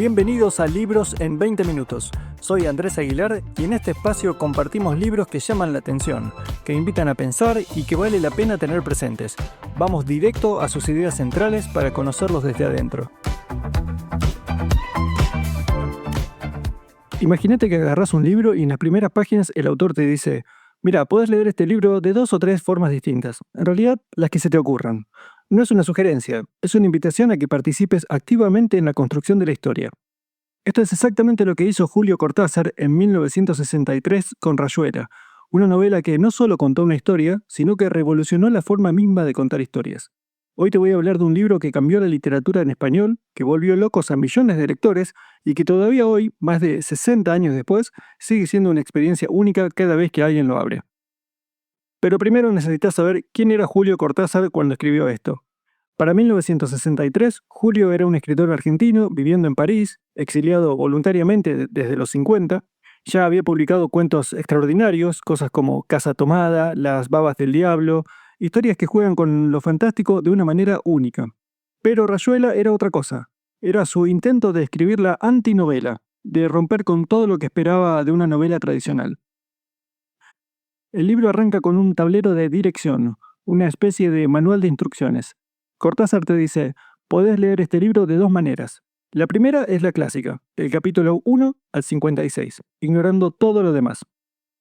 Bienvenidos a Libros en 20 minutos. Soy Andrés Aguilar y en este espacio compartimos libros que llaman la atención, que invitan a pensar y que vale la pena tener presentes. Vamos directo a sus ideas centrales para conocerlos desde adentro. Imagínate que agarrás un libro y en las primeras páginas el autor te dice: mira, podés leer este libro de 2 o 3 formas distintas. En realidad, las que se te ocurran. No es una sugerencia, es una invitación a que participes activamente en la construcción de la historia. Esto es exactamente lo que hizo Julio Cortázar en 1963 con Rayuela, una novela que no solo contó una historia, sino que revolucionó la forma misma de contar historias. Hoy te voy a hablar de un libro que cambió la literatura en español, que volvió locos a millones de lectores y que todavía hoy, más de 60 años después, sigue siendo una experiencia única cada vez que alguien lo abre. Pero primero necesitas saber quién era Julio Cortázar cuando escribió esto. Para 1963, Julio era un escritor argentino viviendo en París, exiliado voluntariamente desde los 50. Ya había publicado cuentos extraordinarios, cosas como Casa Tomada, Las Babas del Diablo, historias que juegan con lo fantástico de una manera única. Pero Rayuela era otra cosa. Era su intento de escribir la antinovela, de romper con todo lo que esperaba de una novela tradicional. El libro arranca con un tablero de dirección, una especie de manual de instrucciones. Cortázar te dice: podés leer este libro de 2 maneras. La primera es la clásica, del capítulo 1 al 56, ignorando todo lo demás.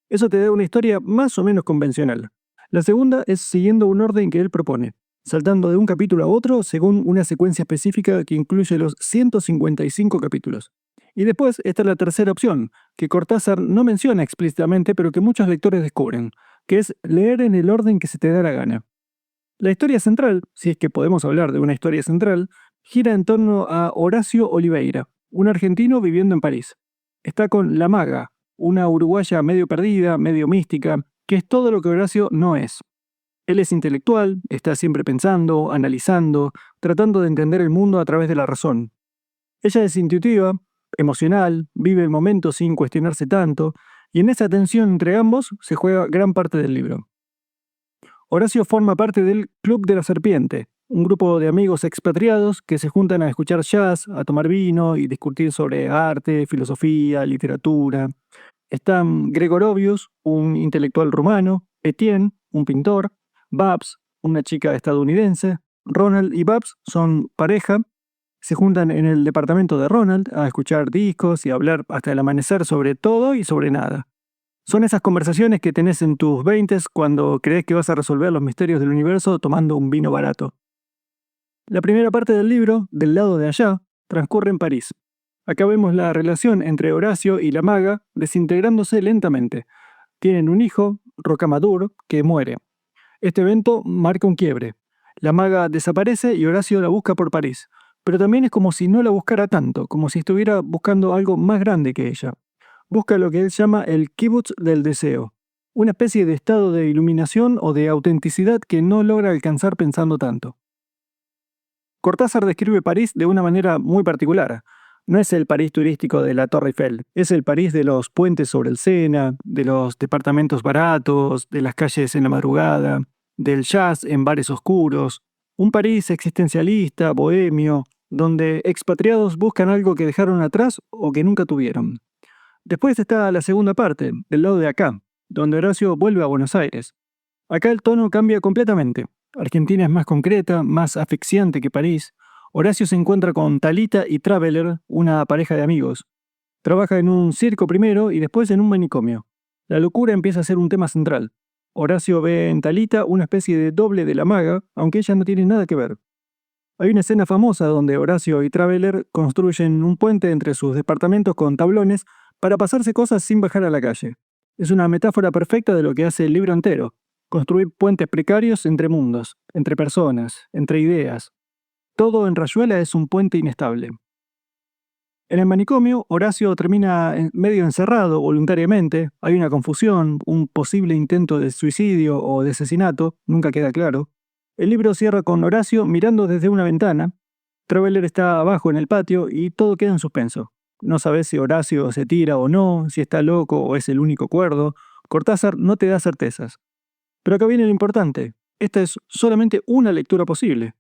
Eso te da una historia más o menos convencional. La segunda es siguiendo un orden que él propone, saltando de un capítulo a otro según una secuencia específica que incluye los 155 capítulos. Y después está la tercera opción, que Cortázar no menciona explícitamente, pero que muchos lectores descubren, que es leer en el orden que se te da la gana. La historia central, si es que podemos hablar de una historia central, gira en torno a Horacio Oliveira, un argentino viviendo en París. Está con La Maga, una uruguaya medio perdida, medio mística, que es todo lo que Horacio no es. Él es intelectual, está siempre pensando, analizando, tratando de entender el mundo a través de la razón. Ella es intuitiva, emocional, vive el momento sin cuestionarse tanto, y en esa tensión entre ambos se juega gran parte del libro. Horacio forma parte del Club de la Serpiente, un grupo de amigos expatriados que se juntan a escuchar jazz, a tomar vino y discutir sobre arte, filosofía, literatura. Están Gregorovius, un intelectual rumano, Etienne, un pintor, Babs, una chica estadounidense. Ronald y Babs son pareja. Se juntan en el departamento de Ronald a escuchar discos y a hablar hasta el amanecer sobre todo y sobre nada. Son esas conversaciones que tenés en tus 20s cuando crees que vas a resolver los misterios del universo tomando un vino barato. La primera parte del libro, Del lado de allá, transcurre en París. Acá vemos la relación entre Horacio y la maga desintegrándose lentamente. Tienen un hijo, Rocamadour, que muere. Este evento marca un quiebre. La maga desaparece y Horacio la busca por París. Pero también es como si no la buscara tanto, como si estuviera buscando algo más grande que ella. Busca lo que él llama el kibutz del deseo, una especie de estado de iluminación o de autenticidad que no logra alcanzar pensando tanto. Cortázar describe París de una manera muy particular. No es el París turístico de la Torre Eiffel, es el París de los puentes sobre el Sena, de los departamentos baratos, de las calles en la madrugada, del jazz en bares oscuros. Un París existencialista, bohemio, donde expatriados buscan algo que dejaron atrás o que nunca tuvieron. Después está la segunda parte, del lado de acá, donde Horacio vuelve a Buenos Aires. Acá el tono cambia completamente. Argentina es más concreta, más asfixiante que París. Horacio se encuentra con Talita y Traveler, una pareja de amigos. Trabaja en un circo primero y después en un manicomio. La locura empieza a ser un tema central. Horacio ve en Talita una especie de doble de la maga, aunque ella no tiene nada que ver. Hay una escena famosa donde Horacio y Traveler construyen un puente entre sus departamentos con tablones para pasarse cosas sin bajar a la calle. Es una metáfora perfecta de lo que hace el libro entero: construir puentes precarios entre mundos, entre personas, entre ideas. Todo en Rayuela es un puente inestable. En el manicomio, Horacio termina medio encerrado voluntariamente. Hay una confusión, un posible intento de suicidio o de asesinato, nunca queda claro. El libro cierra con Horacio mirando desde una ventana. Traveler está abajo en el patio y todo queda en suspenso. No sabes si Horacio se tira o no, si está loco o es el único cuerdo. Cortázar no te da certezas. Pero acá viene lo importante. Esta es solamente una lectura posible.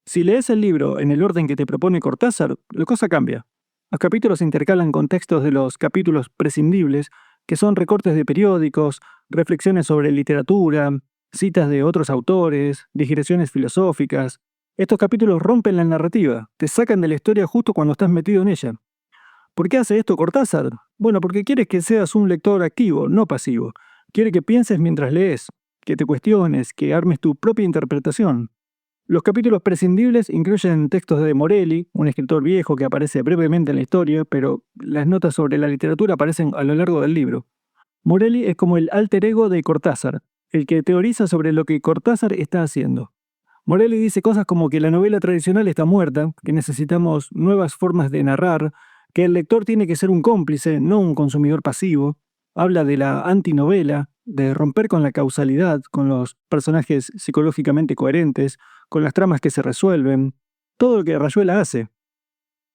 Si lees el libro en el orden que te propone Cortázar, la cosa cambia. Los capítulos se intercalan con textos de los capítulos prescindibles, que son recortes de periódicos, reflexiones sobre literatura, citas de otros autores, digresiones filosóficas. Estos capítulos rompen la narrativa, te sacan de la historia justo cuando estás metido en ella. ¿Por qué hace esto Cortázar? Bueno, porque quiere que seas un lector activo, no pasivo. Quiere que pienses mientras lees, que te cuestiones, que armes tu propia interpretación. Los capítulos prescindibles incluyen textos de Morelli, un escritor viejo que aparece brevemente en la historia, pero las notas sobre la literatura aparecen a lo largo del libro. Morelli es como el alter ego de Cortázar, el que teoriza sobre lo que Cortázar está haciendo. Morelli dice cosas como que la novela tradicional está muerta, que necesitamos nuevas formas de narrar, que el lector tiene que ser un cómplice, no un consumidor pasivo. Habla de la antinovela, de romper con la causalidad, con los personajes psicológicamente coherentes, con las tramas que se resuelven, todo lo que Rayuela hace.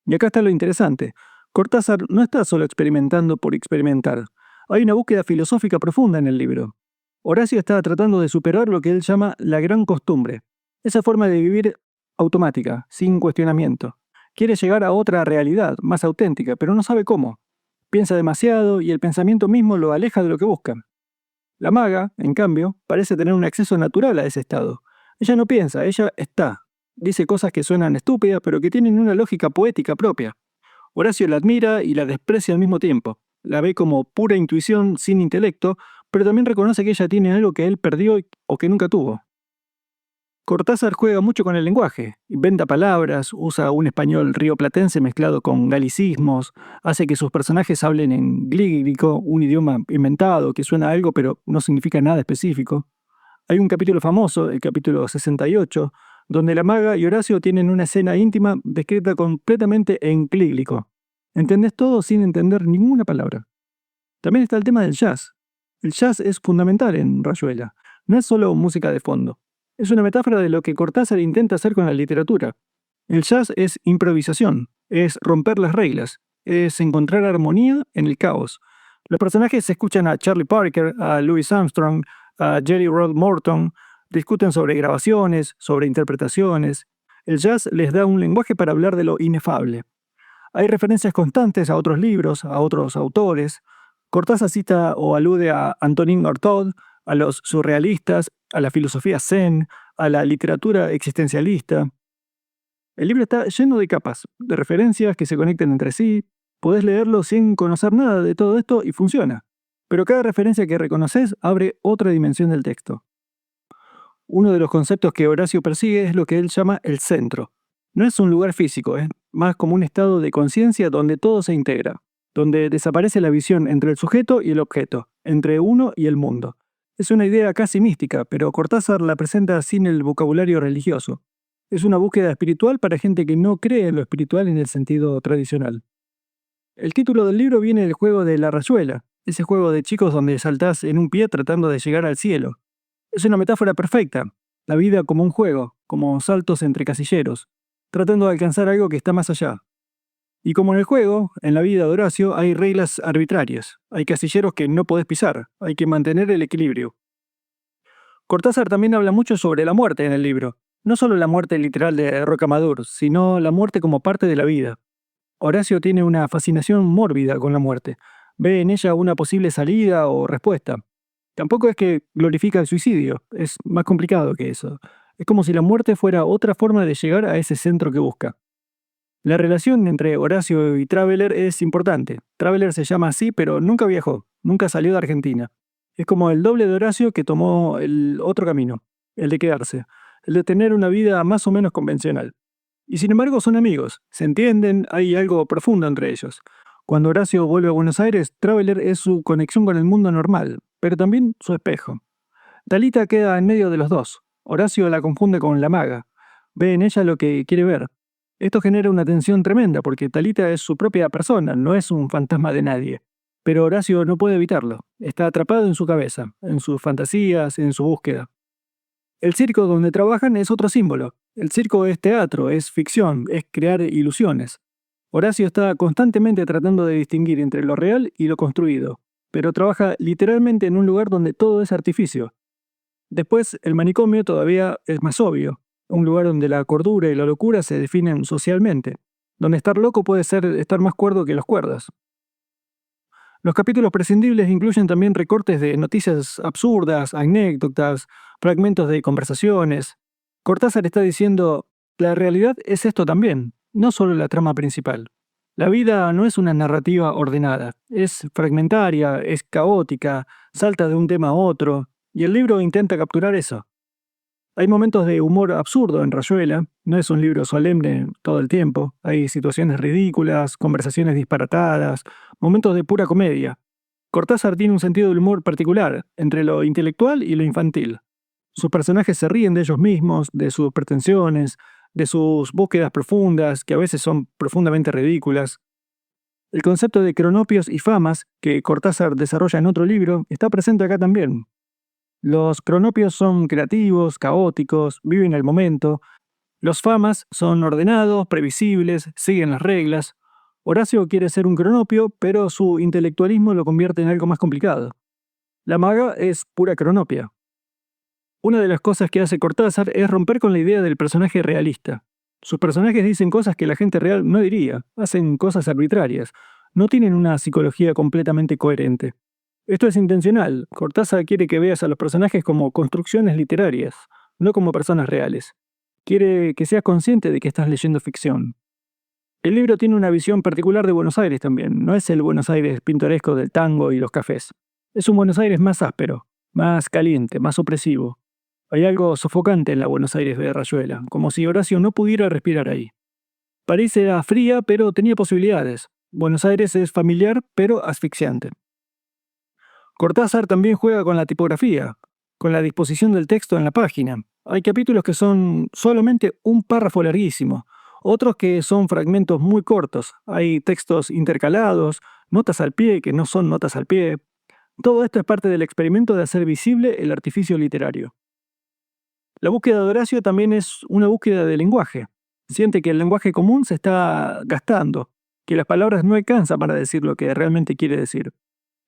Y acá está lo interesante. Cortázar no está solo experimentando por experimentar. Hay una búsqueda filosófica profunda en el libro. Horacio está tratando de superar lo que él llama la gran costumbre, esa forma de vivir automática, sin cuestionamiento. Quiere llegar a otra realidad, más auténtica, pero no sabe cómo. Piensa demasiado y el pensamiento mismo lo aleja de lo que busca. La maga, en cambio, parece tener un acceso natural a ese estado. Ella no piensa, ella está. Dice cosas que suenan estúpidas, pero que tienen una lógica poética propia. Horacio la admira y la desprecia al mismo tiempo. La ve como pura intuición sin intelecto, pero también reconoce que ella tiene algo que él perdió o que nunca tuvo. Cortázar juega mucho con el lenguaje, inventa palabras, usa un español rioplatense mezclado con galicismos, hace que sus personajes hablen en glígrico, un idioma inventado que suena a algo pero no significa nada específico. Hay un capítulo famoso, el capítulo 68, donde la maga y Horacio tienen una escena íntima descrita completamente en clíglico. Entendés todo sin entender ninguna palabra. También está el tema del jazz. El jazz es fundamental en Rayuela. No es solo música de fondo. Es una metáfora de lo que Cortázar intenta hacer con la literatura. El jazz es improvisación, es romper las reglas, es encontrar armonía en el caos. Los personajes escuchan a Charlie Parker, a Louis Armstrong, a Jerry Rod Morton, discuten sobre grabaciones, sobre interpretaciones. El jazz les da un lenguaje para hablar de lo inefable. Hay referencias constantes a otros libros, a otros autores. Cortázar cita o alude a Antonin Artaud, a los surrealistas, a la filosofía zen, a la literatura existencialista. El libro está lleno de capas, de referencias que se conectan entre sí. Podés leerlo sin conocer nada de todo esto y funciona. Pero cada referencia que reconoces abre otra dimensión del texto. Uno de los conceptos que Horacio persigue es lo que él llama el centro. No es un lugar físico, es más como un estado de conciencia donde todo se integra, donde desaparece la visión entre el sujeto y el objeto, entre uno y el mundo. Es una idea casi mística, pero Cortázar la presenta sin el vocabulario religioso. Es una búsqueda espiritual para gente que no cree en lo espiritual en el sentido tradicional. El título del libro viene del juego de la rayuela, ese juego de chicos donde saltás en un pie tratando de llegar al cielo. Es una metáfora perfecta, la vida como un juego, como saltos entre casilleros, tratando de alcanzar algo que está más allá. Y como en el juego, en la vida de Horacio hay reglas arbitrarias, hay casilleros que no podés pisar, hay que mantener el equilibrio. Cortázar también habla mucho sobre la muerte en el libro, no solo la muerte literal de Rocamadour, sino la muerte como parte de la vida. Horacio tiene una fascinación mórbida con la muerte, ve en ella una posible salida o respuesta. Tampoco es que glorifica el suicidio, es más complicado que eso. Es como si la muerte fuera otra forma de llegar a ese centro que busca. La relación entre Horacio y Traveler es importante. Traveler se llama así, pero nunca viajó, nunca salió de Argentina. Es como el doble de Horacio que tomó el otro camino, el de quedarse, el de tener una vida más o menos convencional. Y sin embargo son amigos, se entienden, hay algo profundo entre ellos. Cuando Horacio vuelve a Buenos Aires, Traveler es su conexión con el mundo normal, pero también su espejo. Talita queda en medio de los dos. Horacio la confunde con la maga. Ve en ella lo que quiere ver. Esto genera una tensión tremenda porque Talita es su propia persona, no es un fantasma de nadie. Pero Horacio no puede evitarlo. Está atrapado en su cabeza, en sus fantasías, en su búsqueda. El circo donde trabajan es otro símbolo. El circo es teatro, es ficción, es crear ilusiones. Horacio está constantemente tratando de distinguir entre lo real y lo construido, pero trabaja literalmente en un lugar donde todo es artificio. Después, el manicomio todavía es más obvio, un lugar donde la cordura y la locura se definen socialmente. donde estar loco puede ser estar más cuerdo que los cuerdos. Los capítulos prescindibles incluyen también recortes de noticias absurdas, anécdotas, fragmentos de conversaciones. Cortázar está diciendo, la realidad es esto también, no solo la trama principal. La vida no es una narrativa ordenada, es fragmentaria, es caótica, salta de un tema a otro, y el libro intenta capturar eso. Hay momentos de humor absurdo en Rayuela, no es un libro solemne todo el tiempo, hay situaciones ridículas, conversaciones disparatadas, momentos de pura comedia. Cortázar tiene un sentido del humor particular, entre lo intelectual y lo infantil. Sus personajes se ríen de ellos mismos, de sus pretensiones, de sus búsquedas profundas, que a veces son profundamente ridículas. El concepto de cronopios y famas, que Cortázar desarrolla en otro libro, está presente acá también. Los cronopios son creativos, caóticos, viven el momento. Los famas son ordenados, previsibles, siguen las reglas. Horacio quiere ser un cronopio, pero su intelectualismo lo convierte en algo más complicado. La maga es pura cronopia. Una de las cosas que hace Cortázar es romper con la idea del personaje realista. Sus personajes dicen cosas que la gente real no diría, hacen cosas arbitrarias, no tienen una psicología completamente coherente. Esto es intencional. Cortázar quiere que veas a los personajes como construcciones literarias, no como personas reales. Quiere que seas consciente de que estás leyendo ficción. El libro tiene una visión particular de Buenos Aires también. No es el Buenos Aires pintoresco del tango y los cafés. Es un Buenos Aires más áspero, más caliente, más opresivo. Hay algo sofocante en la Buenos Aires de Rayuela, como si Horacio no pudiera respirar ahí. París era fría, pero tenía posibilidades. Buenos Aires es familiar, pero asfixiante. Cortázar también juega con la tipografía, con la disposición del texto en la página. Hay capítulos que son solamente un párrafo larguísimo, otros que son fragmentos muy cortos. Hay textos intercalados, notas al pie que no son notas al pie. Todo esto es parte del experimento de hacer visible el artificio literario. La búsqueda de Horacio también es una búsqueda de lenguaje. Siente que el lenguaje común se está gastando, que las palabras no alcanzan para decir lo que realmente quiere decir.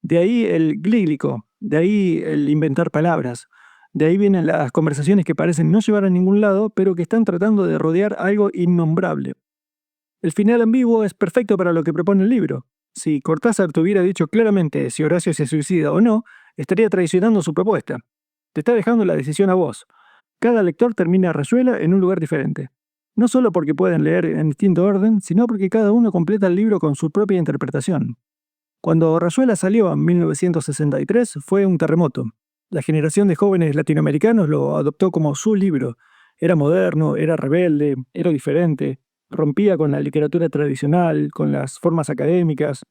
De ahí el glílico, de ahí el inventar palabras, de ahí vienen las conversaciones que parecen no llevar a ningún lado, pero que están tratando de rodear algo innombrable. El final ambiguo es perfecto para lo que propone el libro. Si Cortázar te hubiera dicho claramente si Horacio se suicida o no, estaría traicionando su propuesta. Te está dejando la decisión a vos. Cada lector termina Rayuela en un lugar diferente. No solo porque pueden leer en distinto orden, sino porque cada uno completa el libro con su propia interpretación. Cuando Rayuela salió en 1963 fue un terremoto. La generación de jóvenes latinoamericanos lo adoptó como su libro. Era moderno, era rebelde, era diferente, rompía con la literatura tradicional, con las formas académicas.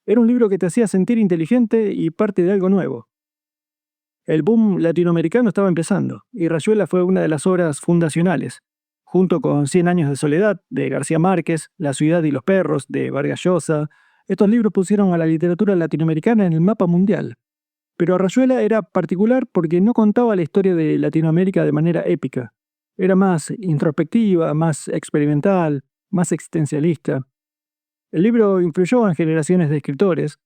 Era un libro que te hacía sentir inteligente y parte de algo nuevo. El boom latinoamericano estaba empezando, y Rayuela fue una de las obras fundacionales, junto con Cien años de soledad, de García Márquez, La ciudad y los perros, de Vargas Llosa. Estos libros pusieron a la literatura latinoamericana en el mapa mundial. Pero Rayuela era particular porque no contaba la historia de Latinoamérica de manera épica. Era más introspectiva, más experimental, más existencialista. El libro influyó en generaciones de escritores.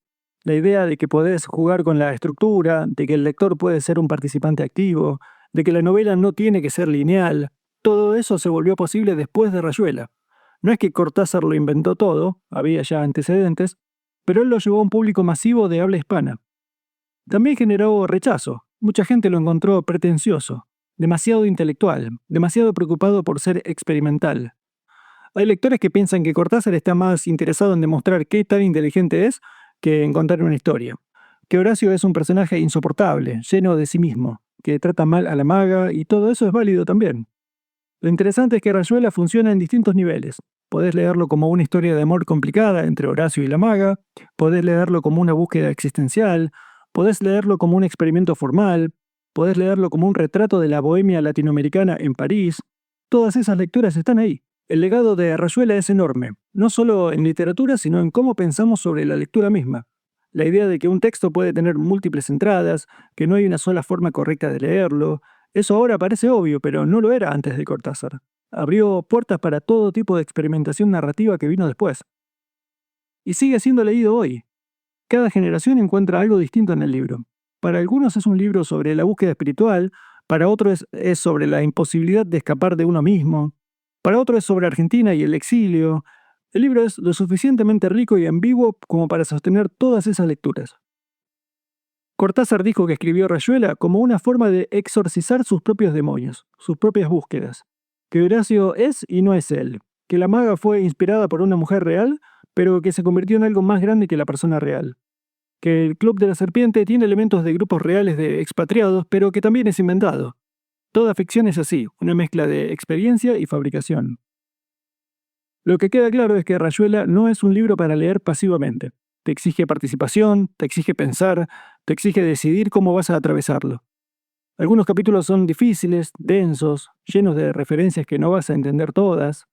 La idea de que podés jugar con la estructura, de que el lector puede ser un participante activo, de que la novela no tiene que ser lineal, todo eso se volvió posible después de Rayuela. No es que Cortázar lo inventó todo, había ya antecedentes, pero él lo llevó a un público masivo de habla hispana. También generó rechazo. Mucha gente lo encontró pretencioso, demasiado intelectual, demasiado preocupado por ser experimental. Hay lectores que piensan que Cortázar está más interesado en demostrar qué tan inteligente es que en contar una historia. Que Horacio es un personaje insoportable, lleno de sí mismo, que trata mal a la maga y todo eso es válido también. Lo interesante es que Rayuela funciona en distintos niveles. Podés leerlo como una historia de amor complicada entre Horacio y la maga, podés leerlo como una búsqueda existencial, podés leerlo como un experimento formal, podés leerlo como un retrato de la bohemia latinoamericana en París. Todas esas lecturas están ahí. El legado de Rayuela es enorme, no solo en literatura, sino en cómo pensamos sobre la lectura misma. La idea de que un texto puede tener múltiples entradas, que no hay una sola forma correcta de leerlo, eso ahora parece obvio, pero no lo era antes de Cortázar. Abrió puertas para todo tipo de experimentación narrativa que vino después. Y sigue siendo leído hoy. Cada generación encuentra algo distinto en el libro. Para algunos es un libro sobre la búsqueda espiritual, para otros es sobre la imposibilidad de escapar de uno mismo, para otros es sobre Argentina y el exilio, El libro es lo suficientemente rico y ambiguo como para sostener todas esas lecturas. Cortázar dijo que escribió Rayuela como una forma de exorcizar sus propios demonios, sus propias búsquedas. Que Horacio es y no es él. Que la maga fue inspirada por una mujer real, pero que se convirtió en algo más grande que la persona real. Que el Club de la Serpiente tiene elementos de grupos reales de expatriados, pero que también es inventado. Toda ficción es así, una mezcla de experiencia y fabricación. Lo que queda claro es que Rayuela no es un libro para leer pasivamente. Te exige participación, te exige pensar, te exige decidir cómo vas a atravesarlo. Algunos capítulos son difíciles, densos, llenos de referencias que no vas a entender todas,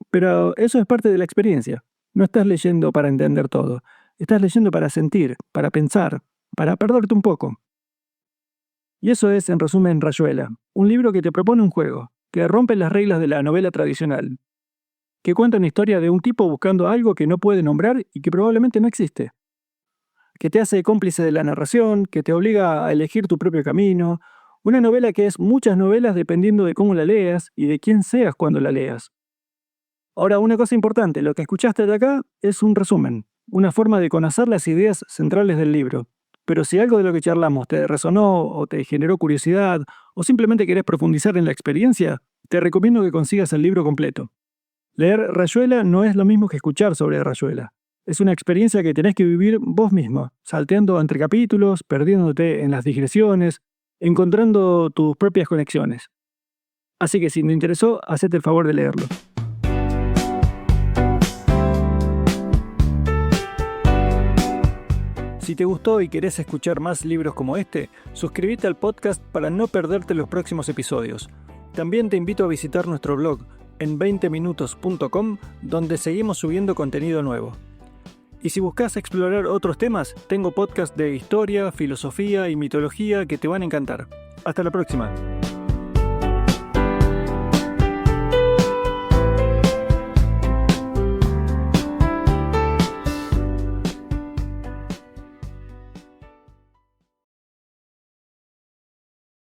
pero eso es parte de la experiencia. No estás leyendo para entender todo, estás leyendo para sentir, para pensar, para perderte un poco. Y eso es, en resumen, Rayuela, un libro que te propone un juego, que rompe las reglas de la novela tradicional, que cuenta una historia de un tipo buscando algo que no puede nombrar y que probablemente no existe, que te hace cómplice de la narración, que te obliga a elegir tu propio camino, una novela que es muchas novelas dependiendo de cómo la leas y de quién seas cuando la leas. Ahora, una cosa importante, lo que escuchaste de acá es un resumen, una forma de conocer las ideas centrales del libro. Pero si algo de lo que charlamos te resonó o te generó curiosidad o simplemente querés profundizar en la experiencia, te recomiendo que consigas el libro completo. Leer Rayuela no es lo mismo que escuchar sobre Rayuela. Es una experiencia que tenés que vivir vos mismo, salteando entre capítulos, perdiéndote en las digresiones, encontrando tus propias conexiones. Así que si te interesó, hacete el favor de leerlo. Si te gustó y querés escuchar más libros como este, suscríbete al podcast para no perderte los próximos episodios. También te invito a visitar nuestro blog en 20minutos.com, donde seguimos subiendo contenido nuevo. Y si buscas explorar otros temas, tengo podcasts de historia, filosofía y mitología que te van a encantar. Hasta la próxima.